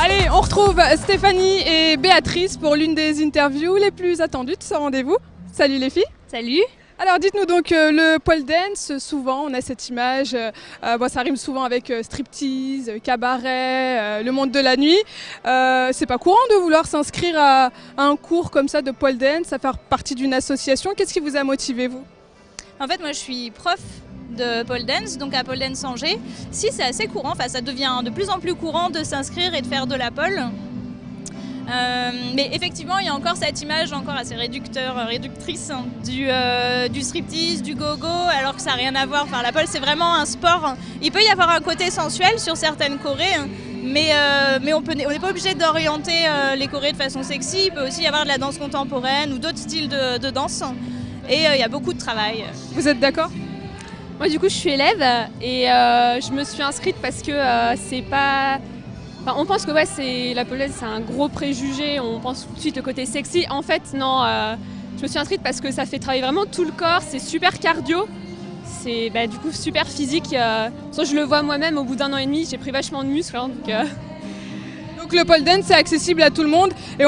Allez, on retrouve Stéphanie et Béatrice pour l'une des interviews les plus attendues de ce rendez-vous. Salut les filles. Salut. Alors dites-nous donc, le pole dance, souvent on a cette image, ça rime souvent avec striptease, cabaret, le monde de la nuit. C'est pas courant de vouloir s'inscrire à un cours comme ça de pole dance, à faire partie d'une association. Qu'est-ce qui vous a motivé vous? En fait, moi je suis prof de pole dance, donc à Pole Dance Angers. Si, c'est assez courant, enfin ça devient de plus en plus courant de s'inscrire et de faire de la pole. Mais effectivement, il y a encore cette image encore assez réductrice du striptease, du go-go, alors que ça n'a rien à voir. Enfin, la pole, c'est vraiment un sport. Il peut y avoir un côté sensuel sur certaines chorés, mais on n'est pas obligé d'orienter les chorés de façon sexy. Il peut aussi y avoir de la danse contemporaine ou d'autres styles de danse. Et il y a beaucoup de travail. Vous êtes d'accord? Moi, du coup, je suis élève et je me suis inscrite parce que c'est pas... Enfin, on pense que la pole dance, c'est un gros préjugé, on pense tout de suite au côté sexy. En fait, non, je me suis inscrite parce que ça fait travailler vraiment tout le corps, c'est super cardio, c'est du coup super physique. Je le vois moi-même, au bout d'1 an et demi, j'ai pris vachement de muscles. Donc le pole dance, c'est accessible à tout le monde et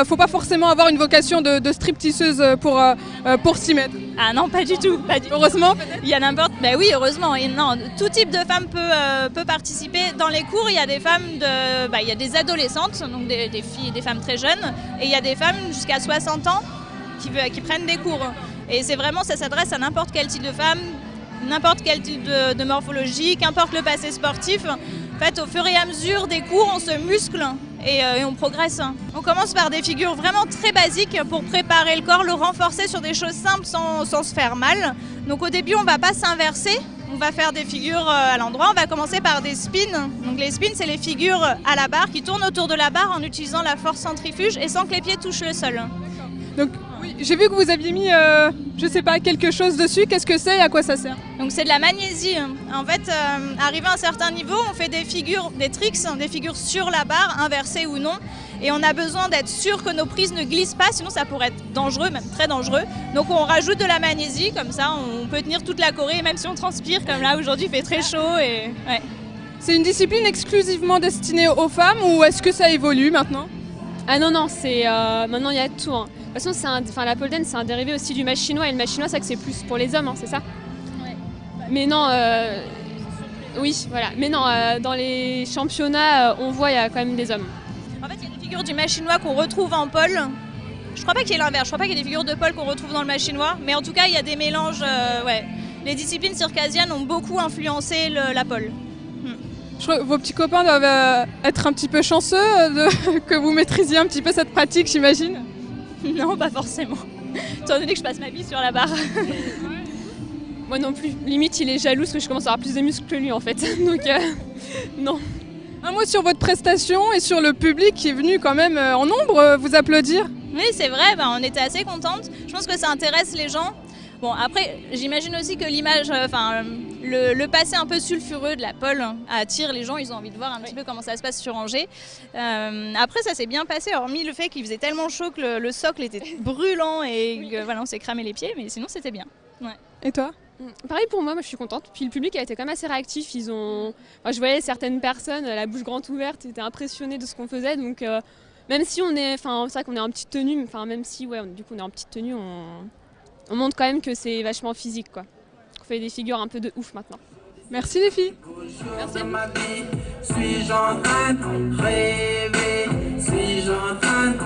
faut pas forcément avoir une vocation de stripteaseuse pour s'y mettre. Ah non, pas du tout. Heureusement. Il y a n'importe. Oui, heureusement. Et non, tout type de femme peut participer. Dans les cours, il y a des femmes il y a des adolescentes, donc des filles, des femmes très jeunes, et il y a des femmes jusqu'à 60 ans qui prennent des cours. Et c'est vraiment, ça s'adresse à n'importe quel type de femme, n'importe quel type de morphologie, qu'importe le passé sportif. En fait, au fur et à mesure des cours, on se muscle et on progresse. On commence par des figures vraiment très basiques pour préparer le corps, le renforcer sur des choses simples sans se faire mal. Donc au début, on ne va pas s'inverser, on va faire des figures à l'endroit. On va commencer par des spins. Donc les spins, c'est les figures à la barre qui tournent autour de la barre en utilisant la force centrifuge et sans que les pieds touchent le sol. Donc oui, j'ai vu que vous aviez mis, quelque chose dessus. Qu'est-ce que c'est et à quoi ça sert? Donc c'est de la magnésie. En fait, arrivé à un certain niveau, on fait des figures, des tricks, des figures sur la barre, inversées ou non. Et on a besoin d'être sûr que nos prises ne glissent pas, sinon ça pourrait être dangereux, même très dangereux. Donc on rajoute de la magnésie, comme ça on peut tenir toute la choré, même si on transpire, comme là aujourd'hui il fait très chaud. Ouais. C'est une discipline exclusivement destinée aux femmes ou est-ce que ça évolue maintenant? Ah non, maintenant il y a tout. De toute façon, la pole dance, c'est un dérivé aussi du machinois, et le machinois, c'est plus pour les hommes, c'est ça? Ouais. Mais non, oui, voilà. Mais non, dans les championnats, on voit, il y a quand même des hommes. En fait, il y a des figures du machinois qu'on retrouve en pole. Je crois pas qu'il y ait l'inverse, je crois pas qu'il y ait des figures de pole qu'on retrouve dans le machinois, mais en tout cas, il y a des mélanges, Les disciplines circassiennes ont beaucoup influencé la pole. Je crois que vos petits copains doivent être un petit peu chanceux que vous maîtrisiez un petit peu cette pratique, j'imagine. Non, pas forcément. Étant donné que je passe ma vie sur la barre. Moi non plus. Limite, il est jaloux parce que je commence à avoir plus de muscles que lui en fait. Donc, non. Un mot sur votre prestation et sur le public qui est venu quand même en nombre vous applaudir. Oui, c'est vrai, on était assez contentes. Je pense que ça intéresse les gens. Bon, après, j'imagine aussi que l'image, le passé un peu sulfureux de la pole attire les gens, ils ont envie de voir un petit peu comment ça se passe sur Angers. Après, ça s'est bien passé, hormis le fait qu'il faisait tellement chaud que le socle était brûlant et que, on s'est cramé les pieds, mais sinon c'était bien. Ouais. Et toi? Pareil pour moi je suis contente. Puis le public a été quand même assez réactif. Je voyais certaines personnes, la bouche grande ouverte, étaient impressionnées de ce qu'on faisait. Donc même si c'est vrai qu'on est en petite tenue, même si du coup on est en petite tenue, on montre quand même que c'est vachement physique, quoi. On fait des figures un peu de ouf maintenant. Merci les filles. Merci à vous. Suis-je en train de rêver? Suis-je en train de